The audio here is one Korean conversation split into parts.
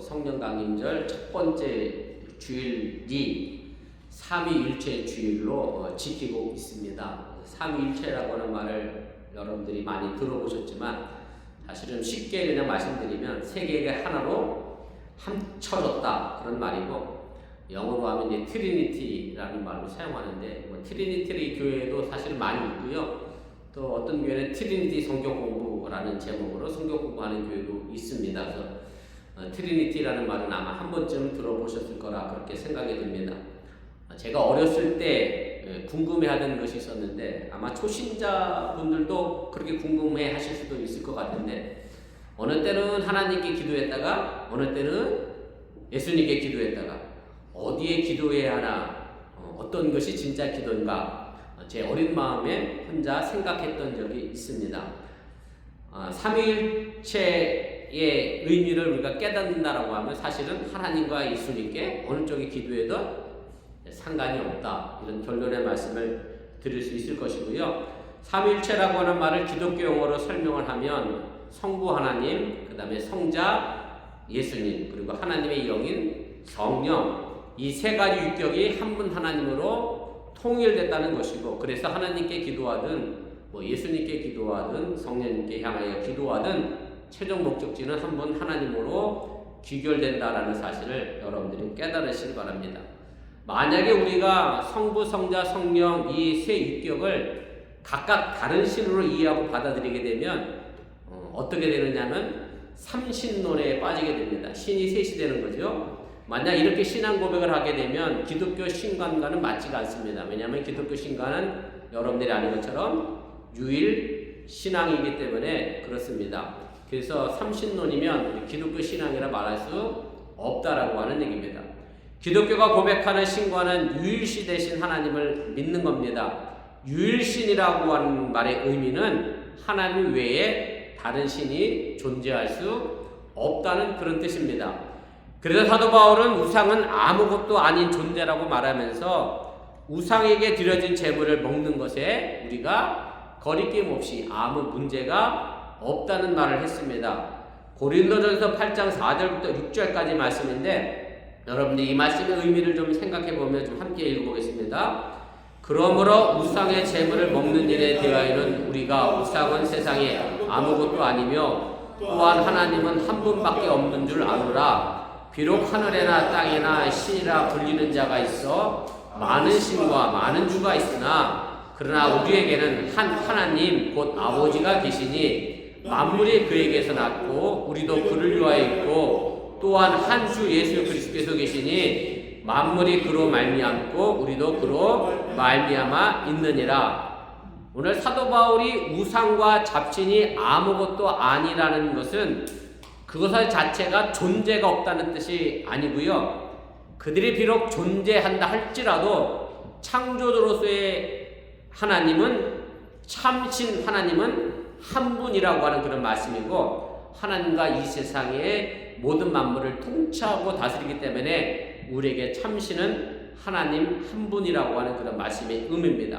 성령 강림절 첫 번째 주일이 삼위일체 주일로 지키고 있습니다. 삼위일체라고 하는 말을 여러분들이 많이 들어보셨지만 사실은 쉽게 그냥 말씀드리면 세계가 하나로 합쳐졌다 그런 말이고, 영어로 하면 이제 트리니티라는 말로 사용하는데, 트리니티 교회도 사실 많이 있고요. 또 어떤 교회는 트리니티 성경 공부라는 제목으로 성경 공부하는 교회도 있습니다. 그래서 트리니티라는 말은 아마 한 번쯤 들어보셨을 거라 그렇게 생각이 듭니다. 제가 어렸을 때 궁금해하던 것이 있었는데, 아마 초신자분들도 그렇게 궁금해 하실 수도 있을 것 같은데, 어느 때는 하나님께 기도했다가 어느 때는 예수님께 기도했다가 어디에 기도해야 하나, 어떤 것이 진짜 기도인가, 제 어린 마음에 혼자 생각했던 적이 있습니다. 삼위일체의 의미를 우리가 깨닫는다라고 하면 사실은 하나님과 예수님께 어느 쪽에 기도해도 상관이 없다, 이런 결론의 말씀을 드릴 수 있을 것이고요. 삼위일체라고 하는 말을 기독교 용어로 설명을 하면 성부 하나님, 그 다음에 성자 예수님, 그리고 하나님의 영인 성령, 이 세 가지 유격이 한 분 하나님으로 통일됐다는 것이고, 그래서 하나님께 기도하든 예수님께 기도하든 성령님께 향하여 기도하든 최종 목적지는 한 분 하나님으로 귀결된다라는 사실을 여러분들이 깨달으시기 바랍니다. 만약에 우리가 성부, 성자, 성령 이 세 유격을 각각 다른 신으로 이해하고 받아들이게 되면 어떻게 되느냐면 삼신론에 빠지게 됩니다. 신이 셋이 되는 거죠. 만약 이렇게 신앙 고백을 하게 되면 기독교 신관과는 맞지가 않습니다. 왜냐하면 기독교 신관은 여러분들이 아는 것처럼 유일 신앙이기 때문에 그렇습니다. 그래서 삼신론이면 기독교 신앙이라 말할 수 없다라고 하는 얘기입니다. 기독교가 고백하는 신과는 유일시 되신 하나님을 믿는 겁니다. 유일신이라고 하는 말의 의미는 하나님 외에 다른 신이 존재할 수 없다는 그런 뜻입니다. 그래서 사도 바울은 우상은 아무것도 아닌 존재라고 말하면서 우상에게 드려진 제물을 먹는 것에 우리가 거리낌 없이 아무 문제가 없다는 말을 했습니다. 고린도전서 8장 4절부터 6절까지 말씀인데, 여러분들이 이 말씀의 의미를 좀 생각해 보면 좀 함께 읽어보겠습니다. 그러므로 우상의 제물을 먹는 일에 대하여는 우리가 우상은 세상에 아무것도 아니며 또한 하나님은 한 분밖에 없는 줄 아노라. 비록 하늘에나 땅에나 신이라 불리는 자가 있어 많은 신과 많은 주가 있으나, 그러나 우리에게는 한 하나님 곧 아버지가 계시니 만물이 그에게서 났고 우리도 그를 위하여 있고, 또한 한 주 예수 그리스도께서 계시니 만물이 그로 말미암고 우리도 그로 말미암아 있느니라. 오늘 사도 바울이 우상과 잡신이 아무것도 아니라는 것은 그것 자체가 존재가 없다는 뜻이 아니고요. 그들이 비록 존재한다 할지라도 창조주로서의 하나님은, 참신 하나님은 한 분이라고 하는 그런 말씀이고, 하나님과 이 세상의 모든 만물을 통치하고 다스리기 때문에 우리에게 참신은 하나님 한 분이라고 하는 그런 말씀의 의미입니다.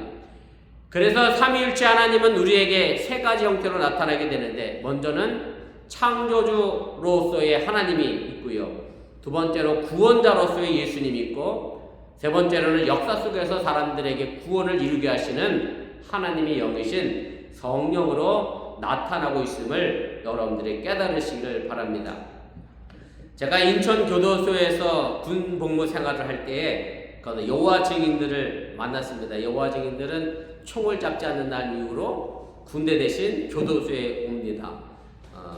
그래서 삼위일체 하나님은 우리에게 세 가지 형태로 나타나게 되는데, 먼저는 창조주로서의 하나님이 있고요. 두 번째로 구원자로서의 예수님이 있고, 세 번째로는 역사 속에서 사람들에게 구원을 이루게 하시는 하나님의 영이신 성령으로 나타나고 있음을 여러분들이 깨달으시기를 바랍니다. 제가 인천 교도소에서 군 복무 생활을 할 때에 여호와 증인들을 만났습니다. 여호와 증인들은 총을 잡지 않는다는 이유로 군대 대신 교도소에 옵니다.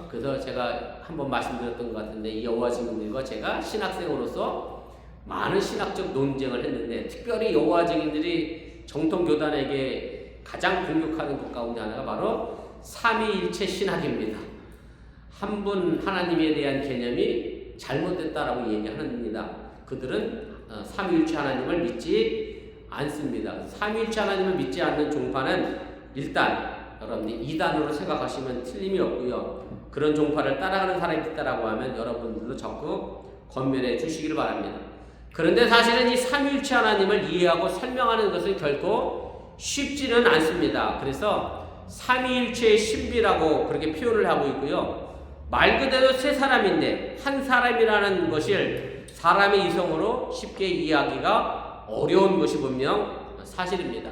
그래서 제가 한번 말씀드렸던 것 같은데, 이 여호와 증인들과 제가 신학생으로서 많은 신학적 논쟁을 했는데, 특별히 여호와 증인들이 정통 교단에게 가장 공격하는 것 가운데 하나가 바로 삼위일체 신학입니다. 한 분 하나님에 대한 개념이 잘못됐다라고 얘기합니다. 그들은 삼위일체 하나님을 믿지 않습니다. 삼위일체 하나님을 믿지 않는 종파는 일단 여러분들이 이단으로 생각하시면 틀림이 없고요. 그런 종파를 따라가는 사람이 있다라고 하면 여러분들도 적극 권면해 주시기를 바랍니다. 그런데 사실은 이 삼위일체 하나님을 이해하고 설명하는 것은 결코 쉽지는 않습니다. 그래서 삼위일체의 신비라고 그렇게 표현을 하고 있고요. 말 그대로 세 사람인데 한 사람이라는 것을 사람의 이성으로 쉽게 이해하기가 어려운 것이 분명 사실입니다.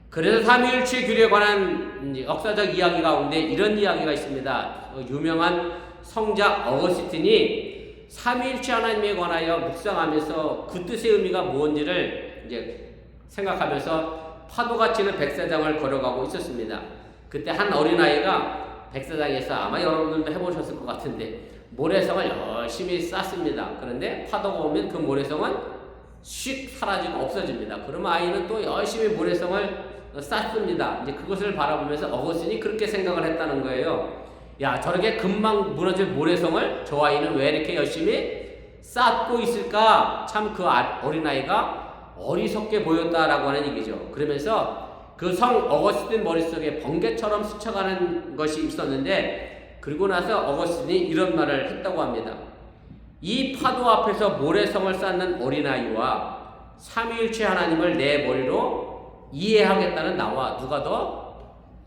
그래서 삼위일체 규례에 관한 역사적 이야기 가운데 이런 이야기가 있습니다. 유명한 성자 어거스틴이 삼위일체 하나님에 관하여 묵상하면서 그 뜻의 의미가 무엇인지를 이제 생각하면서 파도가 치는 백사장을 걸어가고 있었습니다. 그때 한 어린아이가 백사장에서 아마 여러분들도 해보셨을 것 같은데 모래성을 열심히 쌌습니다. 그런데 파도가 오면 그 모래성은 슉 사라지고 없어집니다. 그러면 아이는 또 열심히 모래성을 쌌습니다. 이제 그것을 바라보면서 어거스틴이 그렇게 생각을 했다는 거예요. 야, 저렇게 금방 무너질 모래성을 저 아이는 왜 이렇게 열심히 쌓고 있을까? 참 그 어린아이가 어리석게 보였다라고 하는 얘기죠. 그러면서 그 성 어거스틴 머릿속에 번개처럼 스쳐가는 것이 있었는데, 그리고 나서 어거스틴이 이런 말을 했다고 합니다. 이 파도 앞에서 모래성을 쌓는 어린아이와 삼위일체 하나님을 내 머리로 이해하겠다는 나와 누가 더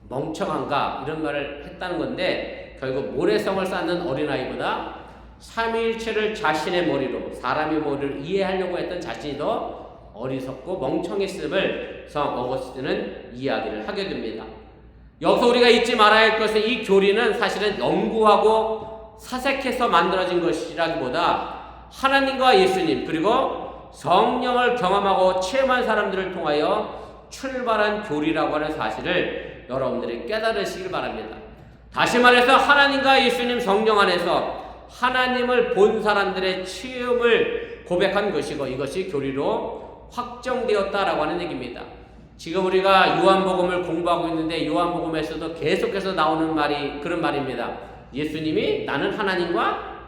멍청한가, 이런 말을 했다는 건데, 결국 모래성을 쌓는 어린아이보다 삼위일체를 자신의 머리로, 사람의 머리를 이해하려고 했던 자신이 더 어리석고 멍청했음을 성 어거스틴은 이야기를 하게 됩니다. 여기서 우리가 잊지 말아야 할 것은 이 교리는 사실은 연구하고 사색해서 만들어진 것이라기보다 하나님과 예수님 그리고 성령을 경험하고 체험한 사람들을 통하여 출발한 교리라고 하는 사실을 여러분들이 깨달으시길 바랍니다. 다시 말해서 하나님과 예수님 성령 안에서 하나님을 본 사람들의 체험을 고백한 것이고, 이것이 교리로 확정되었다라고 하는 얘기입니다. 지금 우리가 요한복음을 공부하고 있는데 요한복음에서도 계속해서 나오는 말이 그런 말입니다. 예수님이 나는 하나님과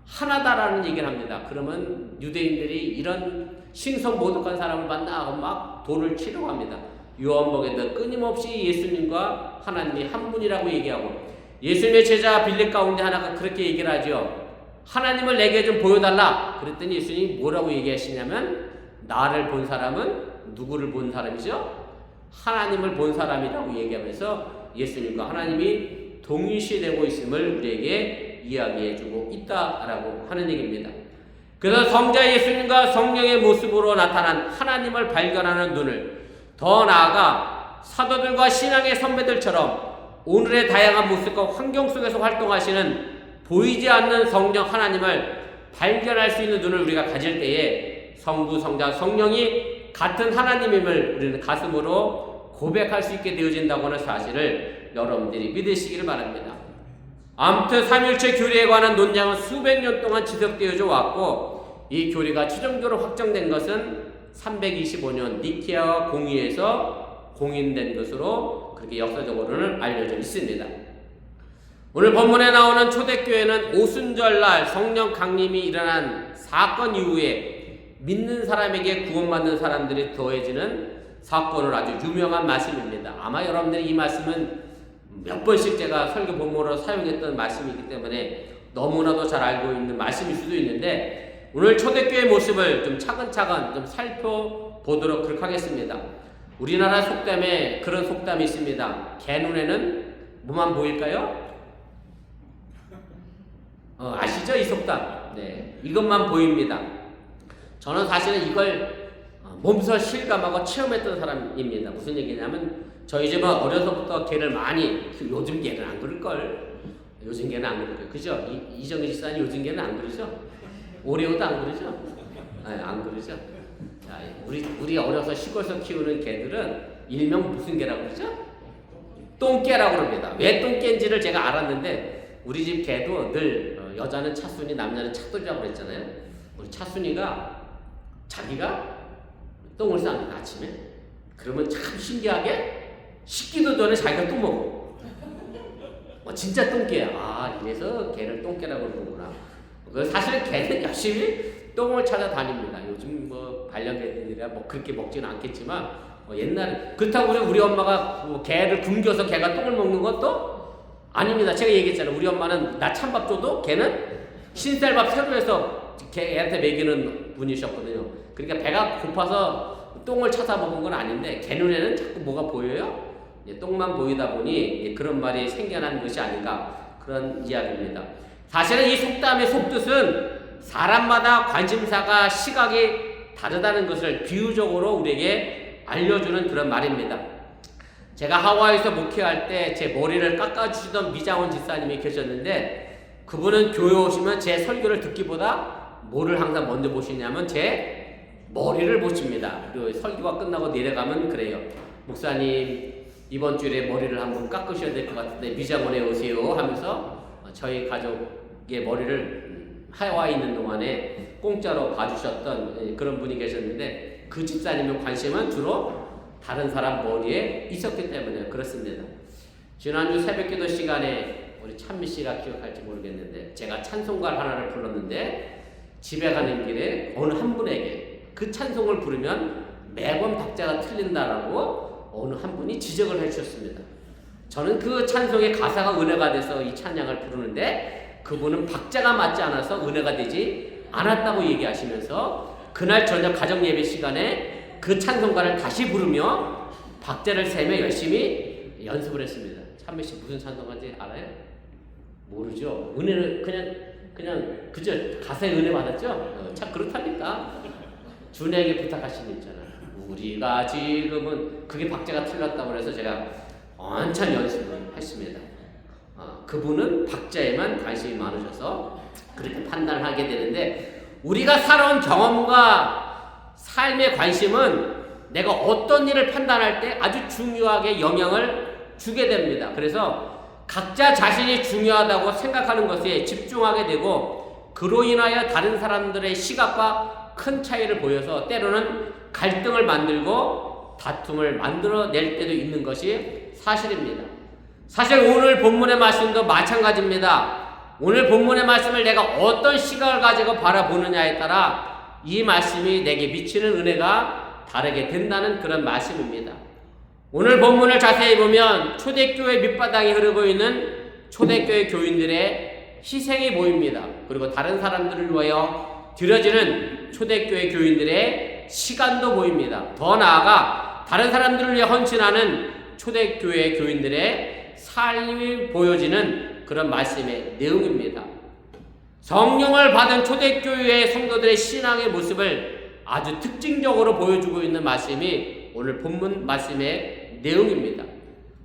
하나다라는 얘기를 합니다. 그러면 유대인들이 이런 신성모독한 사람을 만나고 막 돌을 치려고 합니다. 요한복음에도 끊임없이 예수님과 하나님이 한 분이라고 얘기하고, 예수님의 제자 빌립 가운데 하나가 그렇게 얘기를 하죠. 하나님을 내게 좀 보여달라. 그랬더니 예수님이 뭐라고 얘기하시냐면, 나를 본 사람은 누구를 본 사람이죠? 하나님을 본 사람이라고 얘기하면서 예수님과 하나님이 동일시되고 있음을 우리에게 이야기해주고 있다라고 하는 얘기입니다. 그래서 성자 예수님과 성령의 모습으로 나타난 하나님을 발견하는 눈을, 더 나아가 사도들과 신앙의 선배들처럼 오늘의 다양한 모습과 환경 속에서 활동하시는 보이지 않는 성령 하나님을 발견할 수 있는 눈을 우리가 가질 때에 성부, 성자, 성령이 같은 하나님임을 우리는 가슴으로 고백할 수 있게 되어진다고 하는 사실을 여러분들이 믿으시기를 바랍니다. 아무튼 삼위일체 교리에 관한 논쟁은 수백 년 동안 지속되어져 왔고, 이 교리가 최종적으로 확정된 것은 325년 니케아 공의에서 공인된 것으로 그렇게 역사적으로는 알려져 있습니다. 오늘 본문에 나오는 초대교회는 오순절날 성령 강림이 일어난 사건 이후에 믿는 사람에게 구원받는 사람들이 더해지는 사건으로 아주 유명한 말씀입니다. 아마 여러분들이 이 말씀은 몇 번씩 제가 설교 본문으로 사용했던 말씀이기 때문에 너무나도 잘 알고 있는 말씀일 수도 있는데, 오늘 초대교회의 모습을 좀 차근차근 좀 살펴보도록 그렇게 하겠습니다. 우리나라 속담에 그런 속담이 있습니다. 개 눈에는 뭐만 보일까요? 아시죠? 이 속담. 네, 이것만 보입니다. 저는 사실은 이걸 몸소 실감하고 체험했던 사람입니다. 무슨 얘기냐면, 저희 집은 어려서부터 개를 많이, 요즘 개는 안 그럴걸. 요즘 개는 안 그럴걸. 그죠? 이정희 집사님 요즘 개는 안 그러죠? 오레오도 안 그러죠? 네, 안 그러죠? 자, 우리 어려서 시골에서 키우는 개들은 일명 무슨 개라고 그러죠? 똥개라고 그럽니다. 왜 똥개인지를 제가 알았는데, 우리 집 개도 늘 여자는 차순이, 남자는 차돌이라고 그랬잖아요. 우리 차순이가 자기가 똥을 쌉니다, 아침에. 그러면 참 신기하게 씻기도 전에 자기가 똥 먹어. 진짜 똥개야. 아, 이래서 개를 똥개라고 그러는구나. 사실 개는 열심히 똥을 찾아다닙니다. 요즘 뭐 반려개들이라 뭐 그렇게 먹지는 않겠지만, 옛날에 그렇다고 우리 엄마가 뭐 개를 굶겨서 개가 똥을 먹는 것도 아닙니다. 제가 얘기했잖아요. 우리 엄마는 나 찬밥 줘도 걔는 신쌀밥 새로 해서 개한테 먹이는 분이셨거든요. 그러니까 배가 고파서 똥을 찾아 먹은 건 아닌데, 개 눈에는 자꾸 뭐가 보여요? 똥만 보이다 보니 그런 말이 생겨난 것이 아닌가, 그런 이야기입니다. 사실은 이 속담의 속뜻은 사람마다 관심사가 시각이 다르다는 것을 비유적으로 우리에게 알려주는 그런 말입니다. 제가 하와이에서 목회할 때 제 머리를 깎아주시던 미장원 집사님이 계셨는데 그분은 교회 오시면 제 설교를 듣기보다 뭐를 항상 먼저 보시냐면 제 머리를 보십니다. 그리고 설교가 끝나고 내려가면 그래요. 목사님 이번 주일에 머리를 한번 깎으셔야 될 것 같은데 미장원에 오세요 하면서 저희 가족의 머리를 하와이에 있는 동안에 공짜로 봐주셨던 그런 분이 계셨는데 그 집사님의 관심은 주로 다른 사람 머리에 있었기 때문에 그렇습니다. 지난주 새벽기도 시간에 우리 찬미 씨가 기억할지 모르겠는데 제가 찬송가를 하나를 불렀는데 집에 가는 길에 어느 한 분에게 그 찬송을 부르면 매번 박자가 틀린다라고 어느 한 분이 지적을 해주셨습니다. 저는 그 찬송의 가사가 은혜가 돼서 이 찬양을 부르는데 그분은 박자가 맞지 않아서 은혜가 되지 않았다고 얘기하시면서 그날 저녁 가정 예배 시간에 그 찬송가를 다시 부르며 박자를 세며 열심히 연습을 했습니다. 찬미 씨 무슨 찬송가인지 알아요? 모르죠. 은혜를 그냥 그저 가사에 은혜 받았죠. 참 그렇다니까. 준에게 부탁하신 일 있잖아요. 우리가 지금은 그게 박자가 틀렸다고 해서 제가 한참 연습을 했습니다. 그분은 박자에만 관심이 많으셔서 그렇게 판단을 하게 되는데 우리가 살아온 경험과 삶의 관심은 내가 어떤 일을 판단할 때 아주 중요하게 영향을 주게 됩니다. 그래서 각자 자신이 중요하다고 생각하는 것에 집중하게 되고 그로 인하여 다른 사람들의 시각과 큰 차이를 보여서 때로는 갈등을 만들고 다툼을 만들어낼 때도 있는 것이 사실입니다. 사실 오늘 본문의 말씀도 마찬가지입니다. 오늘 본문의 말씀을 내가 어떤 시각을 가지고 바라보느냐에 따라 이 말씀이 내게 미치는 은혜가 다르게 된다는 그런 말씀입니다. 오늘 본문을 자세히 보면 초대교회 밑바닥에 흐르고 있는 초대교회 교인들의 희생이 보입니다. 그리고 다른 사람들을 위하여 드려지는 초대교회 교인들의 시간도 보입니다. 더 나아가 다른 사람들을 위해 헌신하는 초대교회 교인들의 삶이 보여지는 그런 말씀의 내용입니다. 성령을 받은 초대교회의 성도들의 신앙의 모습을 아주 특징적으로 보여주고 있는 말씀이 오늘 본문 말씀의 내용입니다.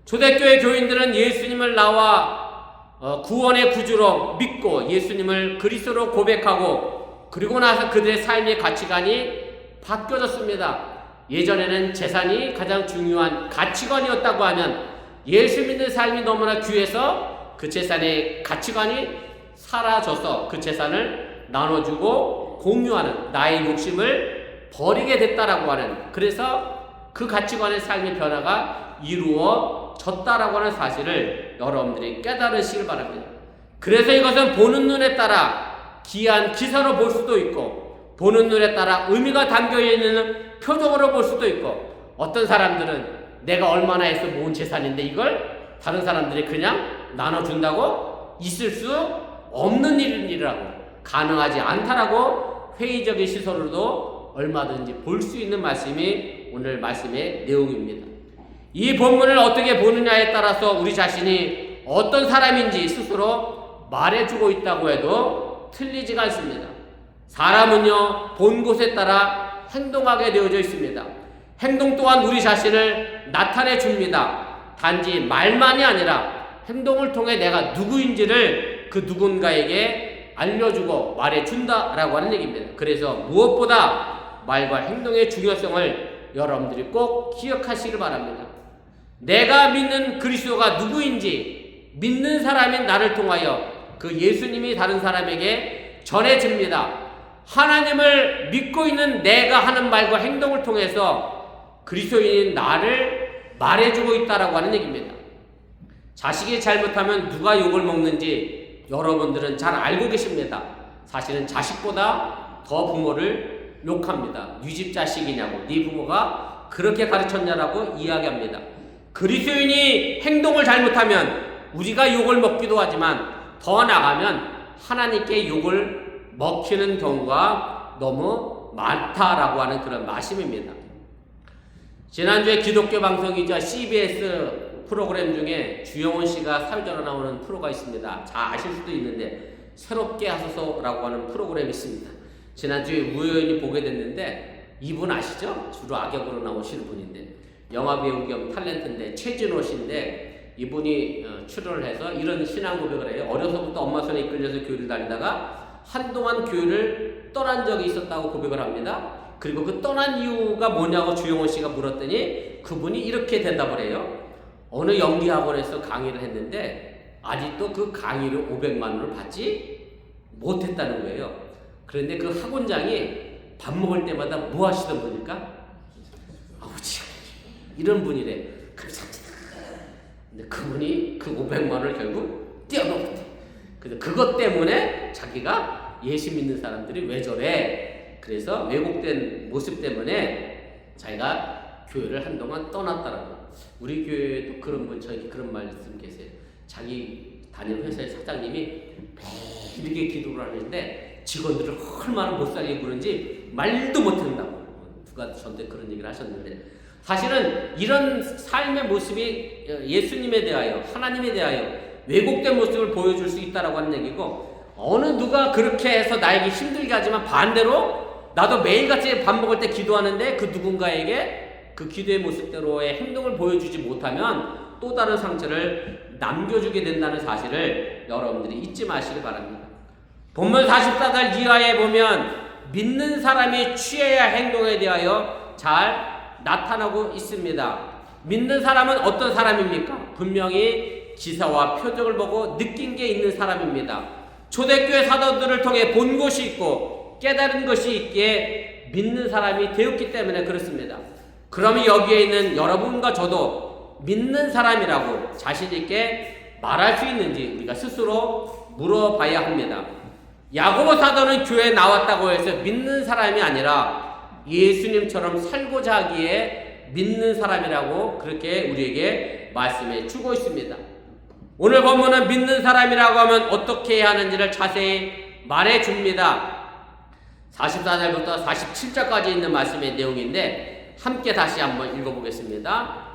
초대교회 교인들은 예수님을 나와 구원의 구주로 믿고 예수님을 그리스도로 고백하고 그리고 나서 그들의 삶의 가치관이 바뀌어졌습니다. 예전에는 재산이 가장 중요한 가치관이었다고 하면 예수 믿는 삶이 너무나 귀해서 그 재산의 가치관이 사라져서 그 재산을 나눠주고 공유하는 나의 욕심을 버리게 됐다라고 하는 그래서 그 가치관의 삶의 변화가 이루어졌다라고 하는 사실을 여러분들이 깨달으시길 바랍니다. 그래서 이것은 보는 눈에 따라 귀한 기사로 볼 수도 있고 보는 눈에 따라 의미가 담겨있는 표정으로 볼 수도 있고 어떤 사람들은 내가 얼마나 해서 모은 재산인데 이걸 다른 사람들이 그냥 나눠준다고 있을 수 없는 일이라고 가능하지 않다라고 회의적인 시선으로도 얼마든지 볼 수 있는 말씀이 오늘 말씀의 내용입니다. 이 본문을 어떻게 보느냐에 따라서 우리 자신이 어떤 사람인지 스스로 말해주고 있다고 해도 틀리지가 않습니다. 사람은요 본 곳에 따라 행동하게 되어져 있습니다. 행동 또한 우리 자신을 나타내 줍니다. 단지 말만이 아니라 행동을 통해 내가 누구인지를 그 누군가에게 알려주고 말해준다라고 하는 얘기입니다. 그래서 무엇보다 말과 행동의 중요성을 여러분들이 꼭 기억하시길 바랍니다. 내가 믿는 그리스도가 누구인지 믿는 사람인 나를 통하여 그 예수님이 다른 사람에게 전해집니다. 하나님을 믿고 있는 내가 하는 말과 행동을 통해서 그리스도인인 나를 말해주고 있다라고 하는 얘기입니다. 자식이 잘못하면 누가 욕을 먹는지 여러분들은 잘 알고 계십니다. 사실은 자식보다 더 부모를 욕합니다. 네 집 자식이냐고 네 부모가 그렇게 가르쳤냐라고 이야기합니다. 그리스도인이 행동을 잘못하면 우리가 욕을 먹기도 하지만 더 나아가면 하나님께 욕을 먹히는 경우가 너무 많다라고 하는 그런 말씀입니다. 지난주에 기독교 방송이자 CBS 프로그램 중에 주영훈 씨가 사회자로 나오는 프로가 있습니다. 잘 아실 수도 있는데 새롭게 하소서라고 하는 프로그램이 있습니다. 지난주에 우연히 보게 됐는데 이분 아시죠? 주로 악역으로 나오시는 분인데 영화배우 겸 탤런트인데 최진호 씨인데 이분이 출연을 해서 이런 신앙 고백을 해요. 어려서부터 엄마 손에 이끌려서 교회를 다니다가 한동안 교회를 떠난 적이 있었다고 고백을 합니다. 그리고 그 떠난 이유가 뭐냐고 주영원 씨가 물었더니 그분이 이렇게 대답을 해요. 어느 연기학원에서 강의를 했는데 아직도 그 강의를 500만 원을 받지 못했다는 거예요. 그런데 그 학원장이 밥 먹을 때마다 뭐 하시던 분일까? 아버지 이런 분이래. 감사합니다. 근데 그분이 그 500만 원을 결국 떼어놓았대. 그래서 그것 때문에 자기가 예수 믿는 사람들이 왜 저래? 그래서 왜곡된 모습 때문에 자기가 교회를 한동안 떠났다라고. 우리 교회에도 그런 분, 저에게 그런 말씀 계세요. 자기 다니는 회사의 사장님이 매일 이렇게 기도를 하는데 직원들을 얼마나 못살게 구는지 말도 못한다고. 누가 저한테 그런 얘기를 하셨는데 사실은 이런 삶의 모습이 예수님에 대하여 하나님에 대하여 왜곡된 모습을 보여줄 수 있다라고 하는 얘기고 어느 누가 그렇게 해서 나에게 힘들게 하지만 반대로 나도 매일같이 밥 먹을 때 기도하는데 그 누군가에게 그 기도의 모습대로의 행동을 보여주지 못하면 또 다른 상처를 남겨주게 된다는 사실을 여러분들이 잊지 마시기 바랍니다. 본문 44절 이하에 보면 믿는 사람이 취해야 행동에 대하여 잘 나타나고 있습니다. 믿는 사람은 어떤 사람입니까? 분명히 기사와 표적을 보고 느낀 게 있는 사람입니다. 초대교회 사도들을 통해 본 것이 있고 깨달은 것이 있기에 믿는 사람이 되었기 때문에 그렇습니다. 그러면 여기에 있는 여러분과 저도 믿는 사람이라고 자신 있게 말할 수 있는지 우리가 스스로 물어봐야 합니다. 야고보 사도는 교회에 나왔다고 해서 믿는 사람이 아니라 예수님처럼 살고자 하기에 믿는 사람이라고 그렇게 우리에게 말씀해 주고 있습니다. 오늘 본문은 믿는 사람이라고 하면 어떻게 해야 하는지를 자세히 말해 줍니다. 44절부터 47절까지 있는 말씀의 내용인데 함께 다시 한번 읽어보겠습니다.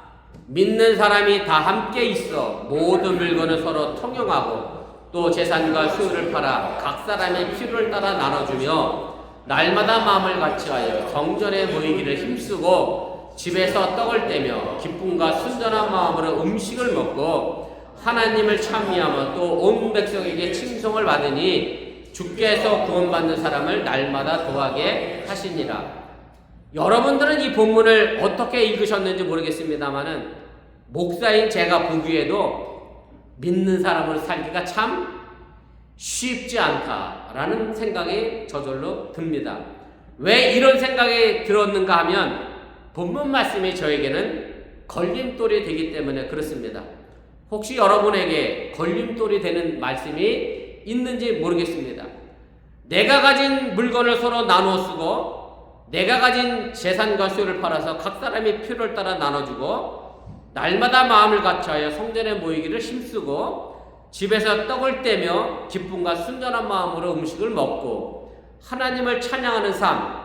믿는 사람이 다 함께 있어 모든 물건을 서로 통용하고 또 재산과 수요를 팔아 각 사람의 필요를 따라 나눠주며 날마다 마음을 같이하여 성전에 모이기를 힘쓰고 집에서 떡을 떼며 기쁨과 순전한 마음으로 음식을 먹고 하나님을 찬미하며 또 온 백성에게 칭송을 받으니 주께서 구원받는 사람을 날마다 도하게 하시니라. 여러분들은 이 본문을 어떻게 읽으셨는지 모르겠습니다만은 목사인 제가 보기에도 믿는 사람으로 살기가 참 쉽지 않다라는 생각이 저절로 듭니다. 왜 이런 생각이 들었는가 하면 본문 말씀이 저에게는 걸림돌이 되기 때문에 그렇습니다. 혹시 여러분에게 걸림돌이 되는 말씀이 있는지 모르겠습니다. 내가 가진 물건을 서로 나누어 쓰고 내가 가진 재산과 수요를 팔아서 각 사람의 필요를 따라 나눠주고 날마다 마음을 같이하여 성전에 모이기를 힘쓰고 집에서 떡을 떼며 기쁨과 순전한 마음으로 음식을 먹고 하나님을 찬양하는 삶,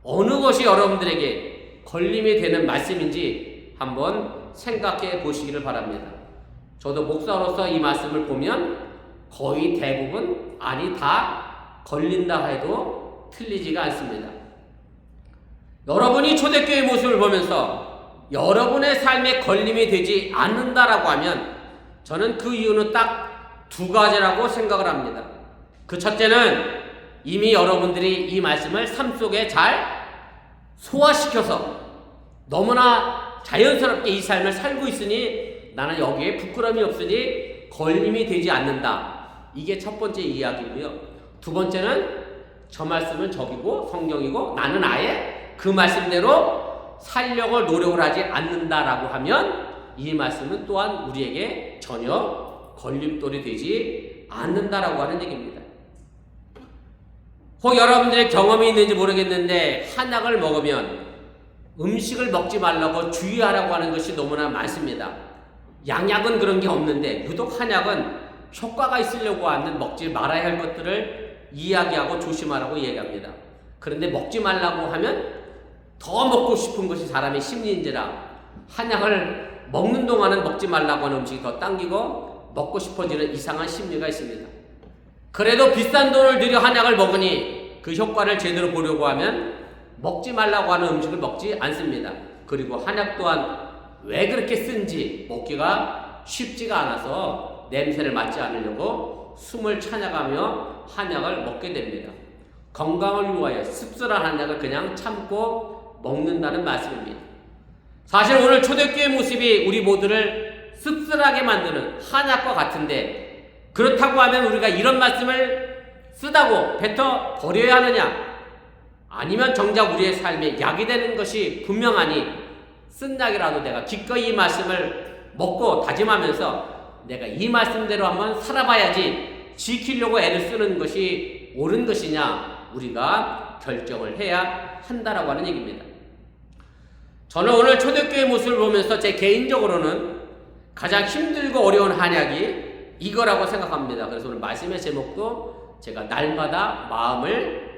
어느 것이 여러분들에게 걸림이 되는 말씀인지 한번 생각해 보시기를 바랍니다. 저도 목사로서 이 말씀을 보면 거의 대부분 아니 다 걸린다 해도 틀리지가 않습니다. 여러분이 초대교회의 모습을 보면서 여러분의 삶에 걸림이 되지 않는다라고 하면 저는 그 이유는 딱 두 가지라고 생각을 합니다. 그 첫째는 이미 여러분들이 이 말씀을 삶 속에 잘 소화시켜서 너무나 자연스럽게 이 삶을 살고 있으니 나는 여기에 부끄러움이 없으니 걸림이 되지 않는다. 이게 첫 번째 이야기고요. 두 번째는 저 말씀은 적이고 성경이고 나는 아예 그 말씀대로 살려고 노력을 하지 않는다라고 하면 이 말씀은 또한 우리에게 전혀 걸림돌이 되지 않는다라고 하는 얘기입니다. 혹 여러분들의 경험이 있는지 모르겠는데 한약을 먹으면 음식을 먹지 말라고 주의하라고 하는 것이 너무나 많습니다. 양약은 그런 게 없는데 유독 한약은 효과가 있으려고 하는 먹지 말아야 할 것들을 이야기하고 조심하라고 얘기합니다. 그런데 먹지 말라고 하면 더 먹고 싶은 것이 사람의 심리인지라 한약을 먹는 동안은 먹지 말라고 하는 음식이 더 당기고 먹고 싶어지는 이상한 심리가 있습니다. 그래도 비싼 돈을 들여 한약을 먹으니 그 효과를 제대로 보려고 하면 먹지 말라고 하는 음식을 먹지 않습니다. 그리고 한약 또한 왜 그렇게 쓴지 먹기가 쉽지가 않아서 냄새를 맡지 않으려고 숨을 찾아가며 한약을 먹게 됩니다. 건강을 위하여 씁쓸한 한약을 그냥 참고 먹는다는 말씀입니다. 사실 오늘 초대교회 모습이 우리 모두를 씁쓸하게 만드는 한약과 같은데, 그렇다고 하면 우리가 이런 말씀을 쓰다고 뱉어 버려야 하느냐? 아니면 정작 우리의 삶에 약이 되는 것이 분명하니 쓴 약이라도 내가 기꺼이 이 말씀을 먹고 다짐하면서 내가 이 말씀대로 한번 살아봐야지 지키려고 애를 쓰는 것이 옳은 것이냐, 우리가 결정을 해야 한다라고 하는 얘기입니다. 저는 오늘 초대교회 모습을 보면서 제 개인적으로는 가장 힘들고 어려운 한약이 이거라고 생각합니다. 그래서 오늘 말씀의 제목도 제가 날마다 마음을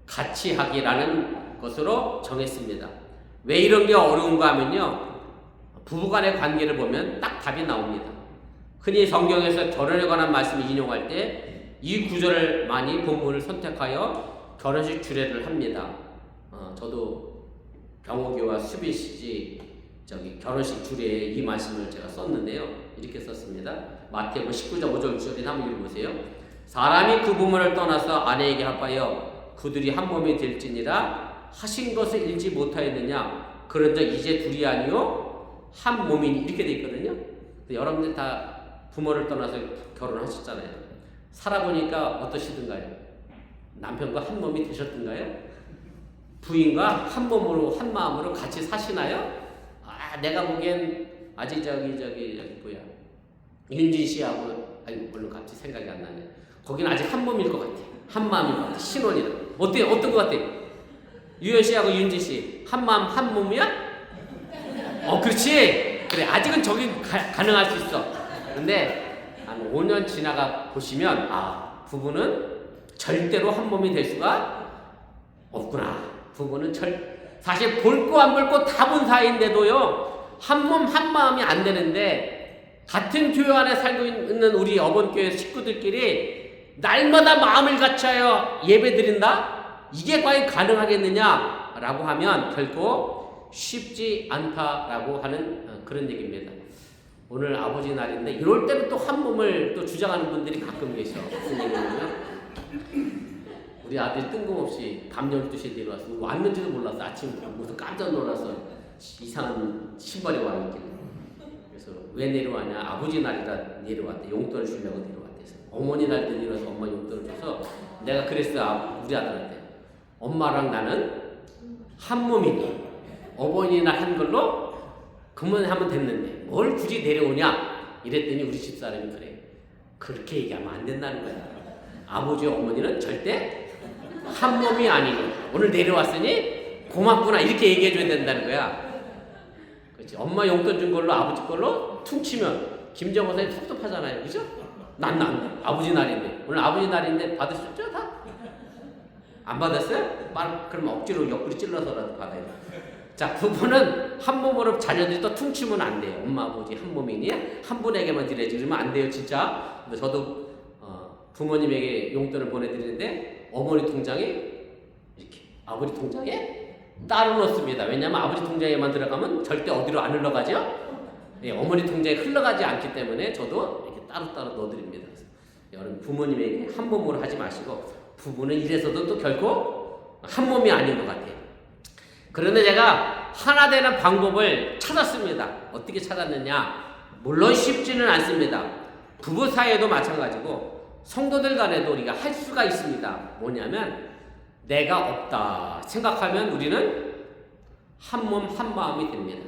같이 하기라는 것으로 정했습니다. 왜 이런 게 어려운가 하면요, 부부간의 관계를 보면 딱 답이 나옵니다. 흔히 성경에서 결혼에 관한 말씀을 인용할 때 이 구절을 많이 본문을 선택하여 결혼식 주례를 합니다. 저도 경호교와 수비시지 결혼식 주례에 이 말씀을 제가 썼는데요, 이렇게 썼습니다. 마태복음 19장 5절 6절에 한번 읽어보세요. 사람이 그 부모를 떠나서 아내에게 합하여 그들이 한 몸이 될지니라 하신 것을 읽지 못하였느냐? 그런즉 이제 둘이 아니요 한 몸이니, 이렇게 돼 있거든요. 여러분들 다 부모를 떠나서 결혼하셨잖아요. 살아보니까 어떠시던가요? 남편과 한 몸이 되셨던가요? 부인과 한 몸으로 한 마음으로 같이 사시나요? 내가 보기엔 아직 뭐야, 윤진 씨하고, 물론 갑자기 생각이 안 나네. 거기는 아직 한 몸일 것 같아. 한 마음일 것 같아. 신혼이라. 어때요? 어떤 것 같아? 유현 씨하고 윤진 씨 한 마음 한 몸이야? 그렇지. 그래, 아직은 저기 가능할 수 있어. 근데 한 5년 지나가 보시면 부부는 절대로 한 몸이 될 수가 없구나. 부부는 사실 볼 거 안 볼 거 다 본 사이인데도요, 한 몸 한 마음이 안 되는데, 같은 교회 안에 살고 있는 우리 어본교회 식구들끼리 날마다 마음을 같이하여 예배 드린다? 이게 과연 가능하겠느냐라고 하면 결코 쉽지 않다라고 하는 그런 얘기입니다. 오늘 아버지 날인데 이럴 때는 또 한 몸을 또 주장하는 분들이 가끔 계셔. 무슨 얘기냐면, 우리 아들이 뜬금없이 밤 12시에 내려왔어. 왔는지도 몰랐어. 아침부터 무슨 깜짝 놀라서 이상한 신발이 와 있길래. 그래서 왜 내려왔냐? 아버지 날이라 내려왔대. 용돈을 주려고 내려왔대. 어머니 날도 내려와서 엄마 용돈을 줘서 내가 그랬어. 우리 아들한테. 엄마랑 나는 한 몸이니 어버이날 한 걸로 그만하면 됐는데 뭘 굳이 내려오냐? 이랬더니 우리 집사람이 그래. 그렇게 얘기하면 안 된다는 거야. 아버지 어머니는 절대 한 몸이 아니고 오늘 내려왔으니 고맙구나, 이렇게 얘기해줘야 된다는 거야. 그렇지. 엄마 용돈 준 걸로 아버지 걸로 퉁치면 김정호사님 섭섭하잖아요. 그죠? 난 아버지 날인데, 오늘 아버지 날인데 받으셨죠? 다? 안 받았어요? 그럼 억지로 옆구리 찔러서라도 받아야 돼. 자, 부부는 한 몸으로 자녀들이 또 퉁치면 안 돼요. 엄마 아버지 한 몸이니 한 분에게만 드려야지. 그러면 안 돼요, 진짜. 저도 부모님에게 용돈을 보내드리는데 어머니 통장에 이렇게, 아버지 통장에 따로 넣습니다. 왜냐하면 아버지 통장에만 들어가면 절대 어디로 안 흘러가죠. 어머니 통장에 흘러가지 않기 때문에 저도 이렇게 따로따로 넣어드립니다. 여러분, 부모님에게 한 몸으로 하지 마시고, 부부는 이래서도 또 결코 한 몸이 아닌 것 같아요. 그런데 제가 하나 되는 방법을 찾았습니다. 어떻게 찾았느냐? 물론 쉽지는 않습니다. 부부 사이에도 마찬가지고 성도들 간에도 우리가 할 수가 있습니다. 뭐냐면, 내가 없다 생각하면 우리는 한 몸 한 마음이 됩니다.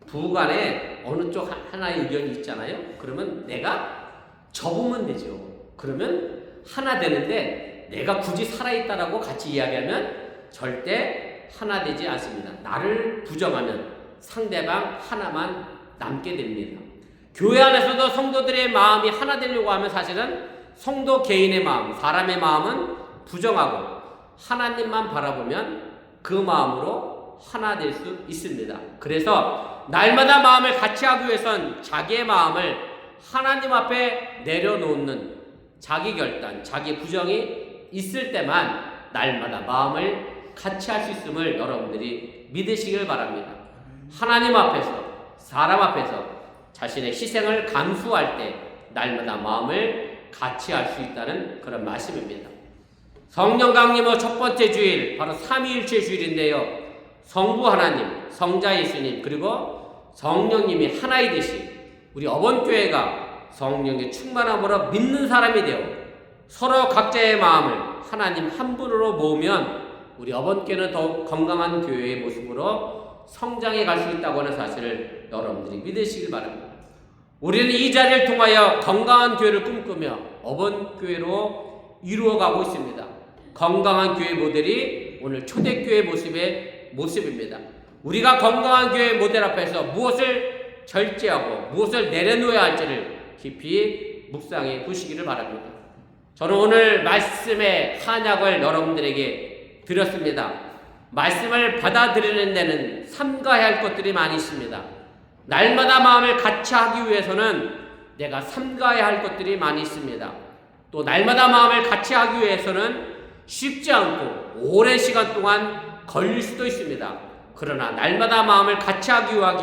부부 간에 어느 쪽 하나의 의견이 있잖아요. 그러면 내가 접으면 되죠. 그러면 하나 되는데, 내가 굳이 살아있다라고 같이 이야기하면 절대 하나 되지 않습니다. 나를 부정하면 상대방 하나만 남게 됩니다. 교회 안에서도 성도들의 마음이 하나 되려고 하면 사실은 성도 개인의 마음, 사람의 마음은 부정하고 하나님만 바라보면 그 마음으로 하나 될 수 있습니다. 그래서 날마다 마음을 같이 하기 위해선 자기의 마음을 하나님 앞에 내려놓는 자기 결단, 자기 부정이 있을 때만 날마다 마음을 같이 할 수 있음을 여러분들이 믿으시길 바랍니다. 하나님 앞에서, 사람 앞에서 자신의 희생을 감수할 때 날마다 마음을 같이 할 수 있다는 그런 말씀입니다. 성령 강림의 첫 번째 주일, 바로 삼위일체 주일인데요. 성부 하나님, 성자 예수님, 그리고 성령님이 하나이 되신 우리 어번교회가 성령의 충만함으로 믿는 사람이 되어 서로 각자의 마음을 하나님 한 분으로 모으면 우리 어번교회는 더욱 건강한 교회의 모습으로 성장해 갈 수 있다고 하는 사실을 여러분들이 믿으시길 바랍니다. 우리는 이 자리를 통하여 건강한 교회를 꿈꾸며 어번교회로 이루어가고 있습니다. 건강한 교회 모델이 오늘 초대교회 모습입니다. 우리가 건강한 교회 모델 앞에서 무엇을 절제하고 무엇을 내려놓아야 할지를 깊이 묵상해 보시기를 바랍니다. 저는 오늘 말씀의 한약을 여러분들에게 드렸습니다. 말씀을 받아들이는 데는 삼가해야 할 것들이 많이 있습니다. 날마다 마음을 같이 하기 위해서는 내가 삼가해야 할 것들이 많이 있습니다. 또 날마다 마음을 같이 하기 위해서는 쉽지 않고 오랜 시간 동안 걸릴 수도 있습니다. 그러나 날마다 마음을 같이 하기 위한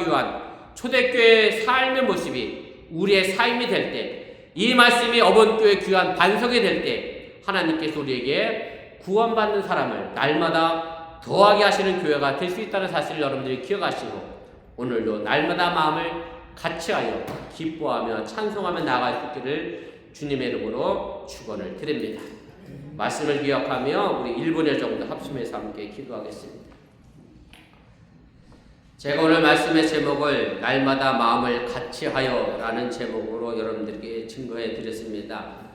초대교회의 삶의 모습이 우리의 삶이 될 때, 이 말씀이 어번교회 귀한 반석이 될 때 하나님께서 우리에게 구원받는 사람을 날마다 더하게 하시는 교회가 될 수 있다는 사실을 여러분들이 기억하시고 오늘도 날마다 마음을 같이 하여 기뻐하며 찬송하며 나아갈 수 있기를 주님의 이름으로 축원을 드립니다. 말씀을 기억하며 우리 1분여 정도 합심해서 함께 기도하겠습니다. 제가 오늘 말씀의 제목을 날마다 마음을 같이 하여 라는 제목으로 여러분들에게 증거해 드렸습니다.